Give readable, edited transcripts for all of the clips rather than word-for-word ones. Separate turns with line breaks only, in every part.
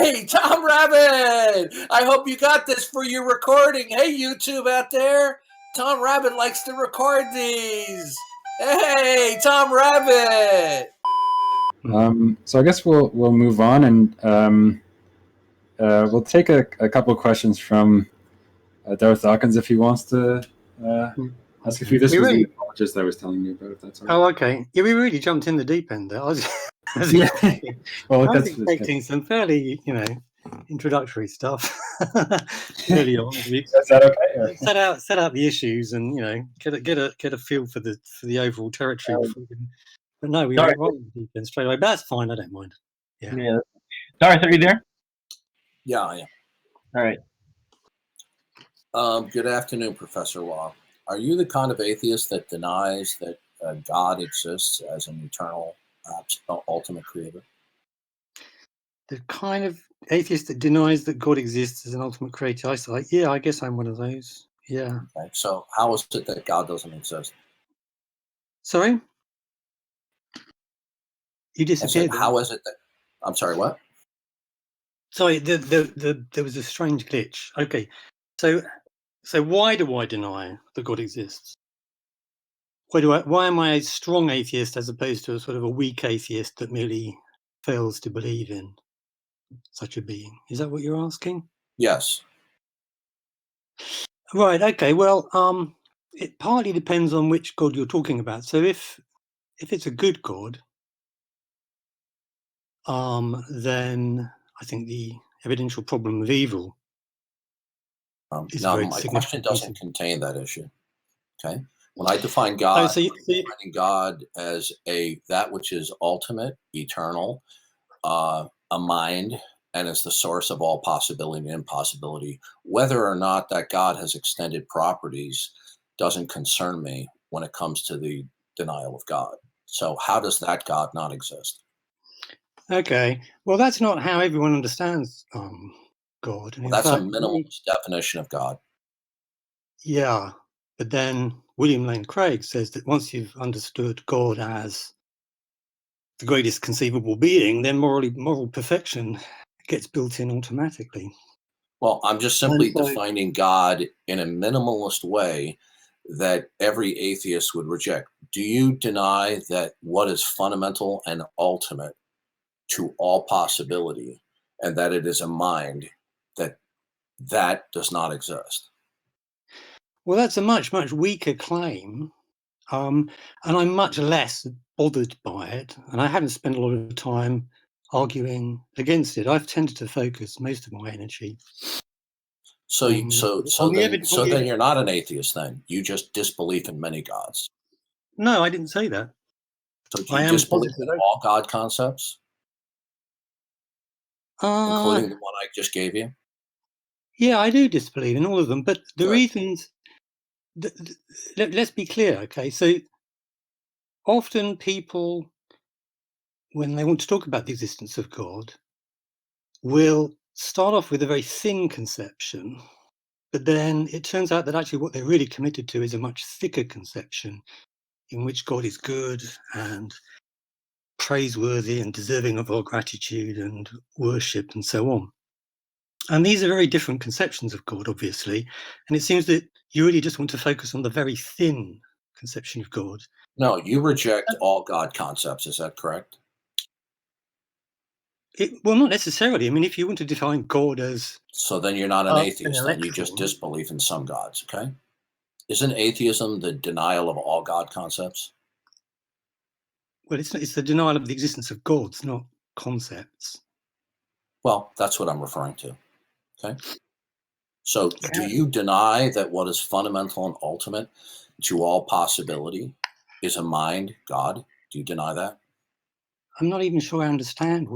Hey, Tom Rabbit! I hope you got this for your recording. Hey, YouTube out there. Tom Rabbit likes to record these. Hey, Tom Rabbit!
So I guess we'll move on, and we'll take a couple of questions from Darth Dawkins if he wants to ask a few. This was the apologist I was telling you about, if that's all right.
Oh, okay. Yeah, we really jumped in the deep end there. I was expecting some fairly, introductory stuff early on.
Is that okay?
Set out the issues, and get a feel for the overall territory. But no, we went right in the deep end straight away. But that's fine. I don't mind.
Yeah. Darth, are you there?
Yeah, I am.
All right.
Good afternoon, Professor Law. Are you the kind of atheist that denies that God exists as an eternal, ultimate creator?
The kind of atheist that denies that God exists as an ultimate creator. I guess I'm one of those. Yeah.
Okay. So how is it that God doesn't exist?
Sorry? You disappeared.
How is it that... I'm sorry, what?
Sorry, there was a strange glitch. Okay. So why do I deny that God exists? Why am I a strong atheist as opposed to a sort of a weak atheist that merely fails to believe in such a being? Is that what you're asking?
Yes.
Right. Okay. Well, it partly depends on which God you're talking about. So if it's a good God, then I think the evidential problem of evil is
now,
very
my
significant.
question doesn't contain that issue. Okay. When I define God, defining God as that which is ultimate, eternal, a mind, and is the source of all possibility and impossibility. Whether or not that God has extended properties doesn't concern me when it comes to the denial of God. So how does that God not exist?
Okay. Well, that's not how everyone understands God.
Well, that's a minimalist definition of God.
Yeah. But then William Lane Craig says that once you've understood God as the greatest conceivable being, then moral perfection gets built in automatically.
Well, I'm just simply defining God in a minimalist way that every atheist would reject. Do you deny that what is fundamental and ultimate to all possibility, and that it is a mind, that does not exist?
Well, that's a much, much weaker claim. And I'm much less bothered by it. And I haven't spent a lot of time arguing against it. I've tended to focus most of my energy.
So then you're not an atheist then. You just disbelieve in many gods.
No, I didn't say that.
So do you disbelieve in all God concepts? Including the one I just gave you?
Yeah, I do disbelieve in all of them. But the reasons... let's be clear, okay? So often people, when they want to talk about the existence of God, will start off with a very thin conception, but then it turns out that actually what they're really committed to is a much thicker conception in which God is good and praiseworthy and deserving of our gratitude and worship and so on. And these are very different conceptions of God, obviously. And it seems that you really just want to focus on the very thin conception of God.
No, you reject all God concepts. Is that correct?
Well, not necessarily. I mean, if you want to define God as...
So then you're not an atheist, then you just disbelieve in some gods, okay? Isn't atheism the denial of all God concepts?
Well, it's the denial of the existence of gods, not concepts.
Well, that's what I'm referring to, okay? So do you deny that what is fundamental and ultimate to all possibility is a mind, God? Do you deny that?
I'm not even sure I understand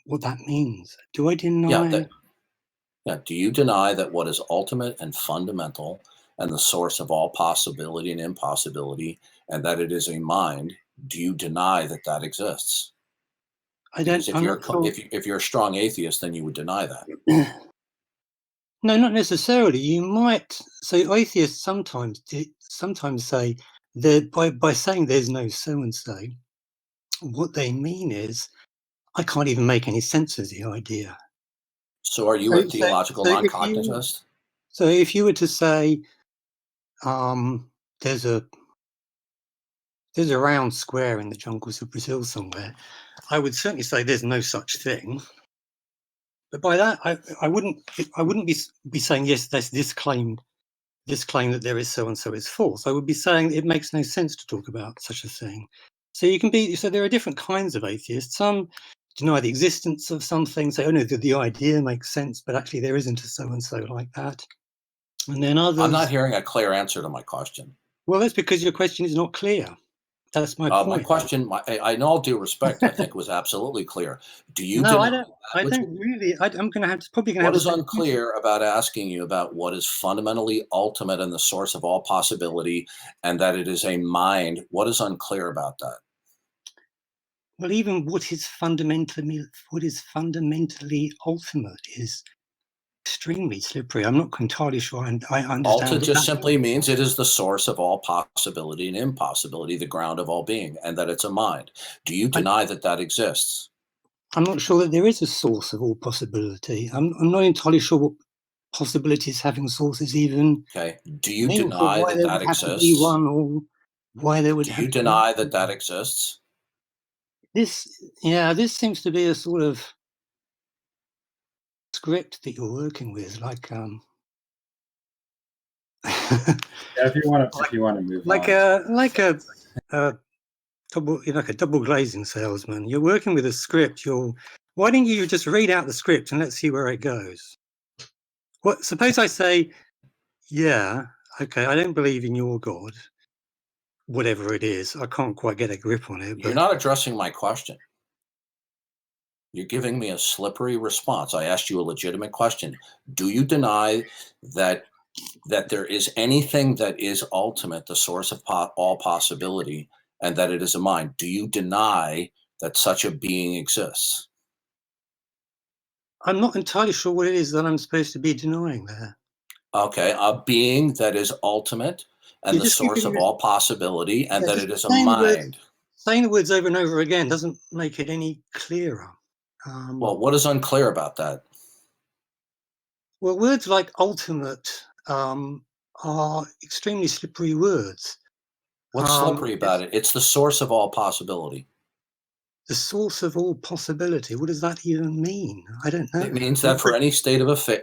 what that means. Do I deny?
Yeah. Do you deny that what is ultimate and fundamental and the source of all possibility and impossibility, and that it is a mind? Do you deny that that exists?
I don't.
If you're a strong atheist, then you would deny that.
No, not necessarily. You might. So atheists sometimes say that by saying there's no so and so, what they mean is I can't even make any sense of the idea.
So are you a theological non-cognitivist?
So if you were to say, there's a round square in the jungles of Brazil somewhere, I would certainly say there's no such thing. But by that, I wouldn't be saying, yes, that's this claim that there is so and so is false. I would be saying it makes no sense to talk about such a thing. So there are different kinds of atheists. Some deny the existence of something, say, oh no, the idea makes sense, but actually there isn't a so and so like that. And then others.
I'm not hearing a clear answer to my question.
Well, that's because your question is not clear. That's my point.
My question, I know, all due respect, I think was absolutely clear. Do you?
No, I don't really. I'm going to have to probably going to have.
What is unclear about asking you about what is fundamentally ultimate and the source of all possibility, and that it is a mind? What is unclear about that?
Well, even what is fundamentally ultimate is extremely slippery. I'm not entirely sure I understand.
Ultimate just simply means it is the source of all possibility and impossibility, the ground of all being, and that it's a mind. Do you deny that exists?
I'm not sure that there is a source of all possibility. I'm not entirely sure what possibilities having sources even.
Okay. Do you deny that exists?
Be one, or why there would.
Do you deny that exists?
This seems to be a sort of script that you're working with, like
if you want to move
like
on.
like a double glazing salesman. You're working with a script. Why don't you just read out the script and let's see where it goes? Suppose I say, yeah, okay, I don't believe in your God, whatever it is. I can't quite get a grip on it.
You're not addressing my question. You're giving me a slippery response. I asked you a legitimate question. Do you deny that there is anything that is ultimate, the source of all possibility, and that it is a mind? Do you deny that such a being exists?
I'm not entirely sure what it is that I'm supposed to be denying there.
Okay, a being that is ultimate and the source of all possibility, and that it is a mind.
Saying the words over and over again doesn't make it any clearer.
Well, what is unclear about that?
Well, words like ultimate are extremely slippery words.
What's slippery about it? It's the source of all possibility.
The source of all possibility. What does that even mean? I don't know.
It means that for any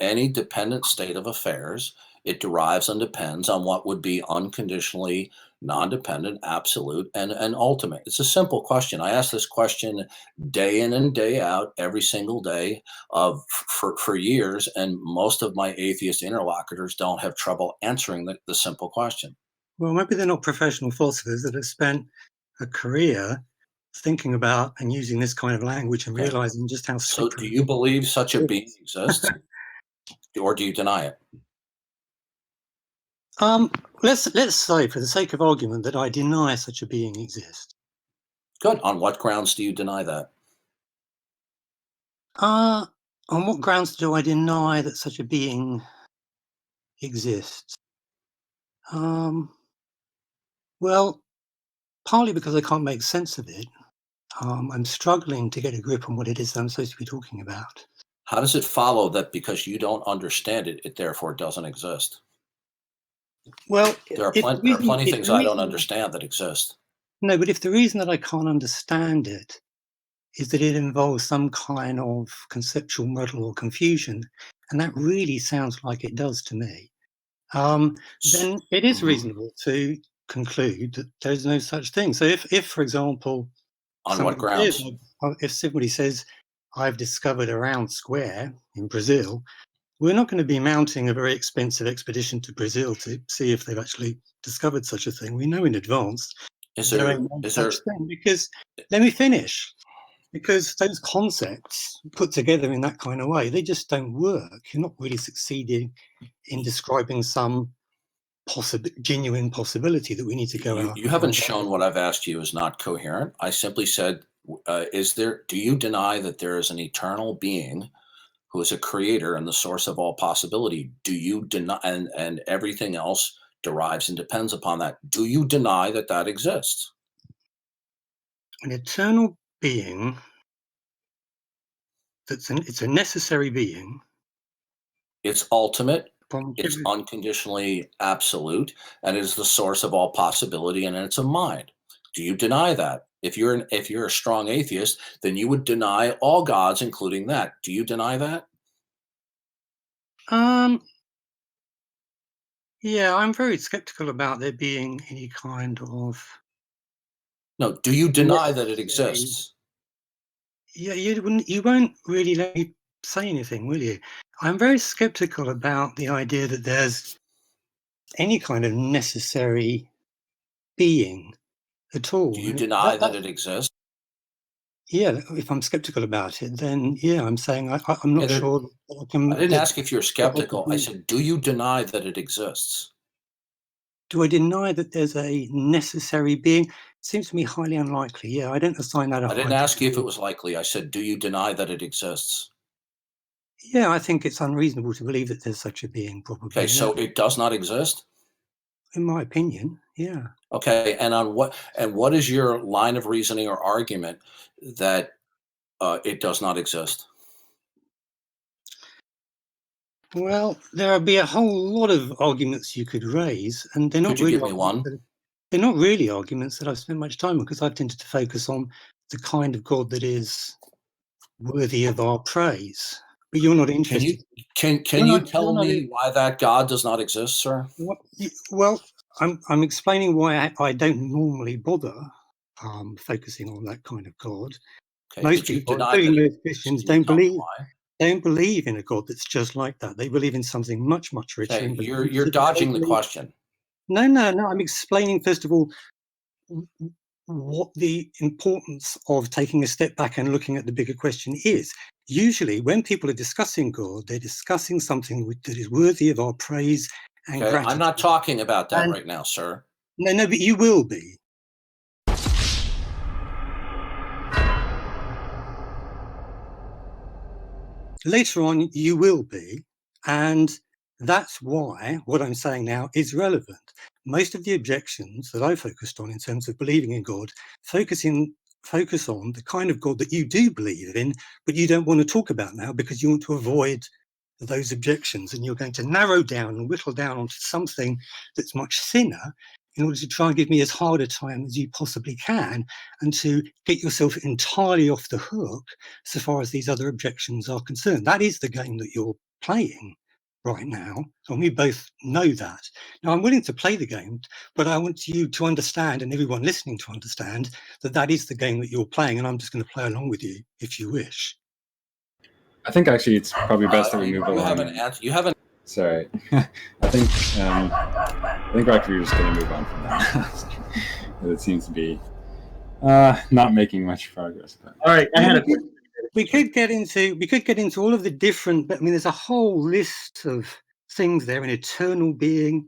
any dependent state of affairs, it derives and depends on what would be unconditionally non-dependent, absolute, and ultimate. It's a simple question. I ask this question day in and day out, every single day for years, and most of my atheist interlocutors don't have trouble answering the simple question.
Well, maybe they're not professional philosophers that have spent a career thinking about and using this kind of language and realizing just how slippery.
So do you believe such a being exists, or do you deny it?
Let's say, for the sake of argument, that I deny such a being exists.
Good. On what grounds do you deny that?
On what grounds do I deny that such a being exists? Well, partly because I can't make sense of it. I'm struggling to get a grip on what it is that I'm supposed to be talking about.
How does it follow that because you don't understand it, it therefore doesn't exist?
Well,
there are plenty of things I don't understand that exist.
No, but if the reason that I can't understand it is that it involves some kind of conceptual muddle or confusion, and that really sounds like it does to me, then it is reasonable to conclude that there's no such thing. So if for example,
on what grounds?
If somebody says, I've discovered a round square in Brazil, we're not going to be mounting a very expensive expedition to Brazil to see if they've actually discovered such a thing. We know in advance there ain't no such thing, because let me finish. Because those concepts put together in that kind of way, they just don't work. You're not really succeeding in describing some genuine possibility that we need to go out.
You haven't shown what I've asked you is not coherent. I simply said, do you deny that there is an eternal being who is a creator and the source of all possibility? Do you deny, and everything else derives and depends upon that? Do you deny that exists?
An eternal being, it's a necessary being,
It's ultimate, it's unconditionally absolute, and it is the source of all possibility, and it's a mind. Do you deny that? If you're a strong atheist, then you would deny all gods, including that. Do you deny that?
Yeah, I'm very skeptical about there being any kind of.
No, do you deny that it exists?
Yeah, you won't really let me say anything, will you? I'm very skeptical about the idea that there's any kind of necessary being at all.
Do you deny that it exists?
Yeah, if I'm skeptical about it, then yeah, I'm saying I'm not sure that I can.
I didn't ask if you're skeptical. I said, do you deny that it exists?
Do I deny that there's a necessary being? Seems to me highly unlikely. Yeah, I don't assign that a
I didn't
high
ask you if
degree.
it was likely. I said, do you deny that it exists?
Yeah, I think it's unreasonable to believe that there's such a being, probably.
Okay, so it does not exist?
In my opinion, yeah.
Okay, and what is your line of reasoning or argument that it does not exist?
Well, there would be a whole lot of arguments you could raise, and they're not
Could you
really
give me one?
They're not really arguments that I've spent much time on, because I've tended to focus on the kind of God that is worthy of our praise. But you're not interested.
Can you tell me why that God does not exist, sir?
Well, I'm explaining why I don't normally bother focusing on that kind of God.
Okay,
Most people, including most Christians, don't believe in a God that's just like that. They believe in something much, much richer.
Okay, you're dodging the question.
No. I'm explaining, first of all, what the importance of taking a step back and looking at the bigger question is. Usually, when people are discussing God, they're discussing something that is worthy of our praise and gratitude.
I'm not talking about that right now, sir.
No, but you will be. Later on, you will be, and that's why what I'm saying now is relevant. Most of the objections that I focused on in terms of believing in God focus on the kind of God that you do believe in, but you don't want to talk about now because you want to avoid those objections, and you're going to narrow down and whittle down onto something that's much thinner in order to try and give me as hard a time as you possibly can, and to get yourself entirely off the hook so far as these other objections are concerned. That is the game that you're playing right now, and we both know that. Now, I'm willing to play the game, but I want you to understand, and everyone listening to understand, that that is the game that you're playing, and I'm just going to play along with you if you wish.
I think actually it's probably best that we move along.
You haven't.
Sorry, I think we're actually just going to move on from that. It seems to be not making much progress. But.
All right,
we could get into all of the different. I mean, there's a whole list of things there: an eternal being,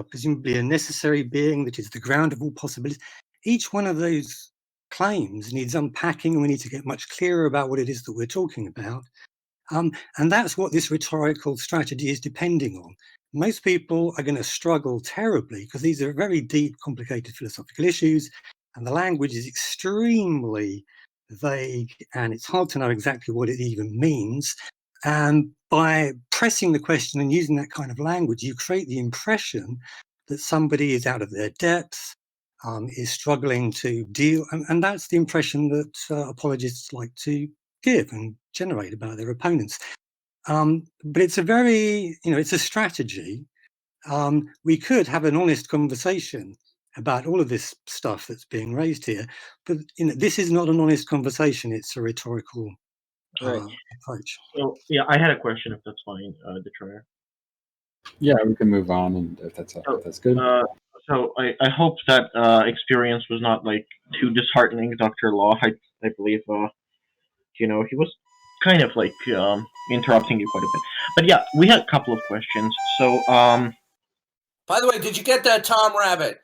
presumably a necessary being that is the ground of all possibilities. Each one of those claims needs unpacking, and we need to get much clearer about what it is that we're talking about. And that's what this rhetorical strategy is depending on. Most people are going to struggle terribly because these are very deep, complicated philosophical issues, and the language is extremely vague, and it's hard to know exactly what it even means. And by pressing the question and using that kind of language, you create the impression that somebody is out of their depth, is struggling to deal, and that's the impression that apologists like to give and generate about their opponents. But it's a very, it's a strategy. We could have an honest conversation about all of this stuff that's being raised here, but this is not an honest conversation. It's a rhetorical approach.
So yeah, I had a question, if that's fine, Detroyer.
Yeah, we can move on, and if that's good.
So I hope that experience was not like too disheartening, Dr. Law. I believe he was kind of like interrupting you quite a bit. But yeah, we had a couple of questions. So
by the way, did you get that Tom Rabbit?